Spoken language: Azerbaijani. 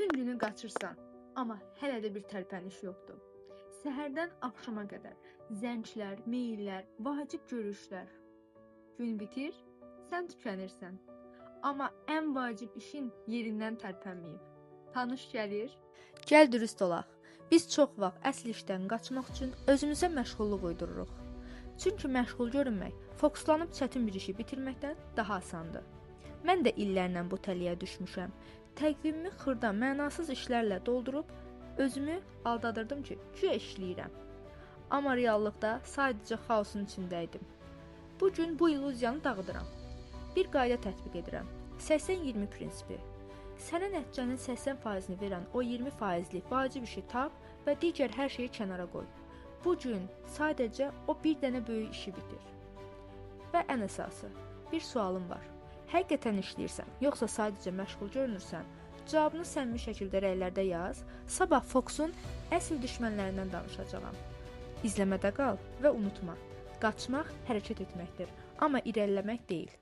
Bütün günü qaçırsan, amma hələ də bir tərpəniş yoxdur. Səhərdən axşama qədər zənclər, meyllər, vacib görüşlər. Gün bitir, sən tükənirsən. Amma ən vacib işin yerindən tərpənməyib. Tanış gəlir. Gəl dürüst olaq. Biz çox vaxt əsl işdən qaçmaq üçün özümüzə məşğulluq uydururuq. Çünki məşğul görünmək, fokuslanıb çətin bir işi bitirməkdən daha asandır. Mən də illərlə bu tələyə düşmüşəm. Təqvimimi xırda, mənasız işlərlə doldurub özümü aldadırdım ki, güya işləyirəm. Amma reallıqda sadəcə xaosun içindəydim. Bu gün bu illüziyanı dağıdıram. Bir qayda tətbiq edirəm. 80-20 prinsipi. Sənə nəticənin 80%-ni verən o 20%lik vacib işi tap və digər hər şeyi kənara qoy. Bu gün sadəcə o bir dənə böyük işi bitir. Və ən əsası, bir sualım var. Həqiqətən işləyirsən, yoxsa sadəcə məşğul görünürsən? Cavabını səmimi şəkildə rəylərdə yaz. Sabah Foxun əsl düşmənlərindən danışacağam. İzləmədə qal və unutma. Qaçmaq hərəkət etməkdir, amma irəliləmək deyil.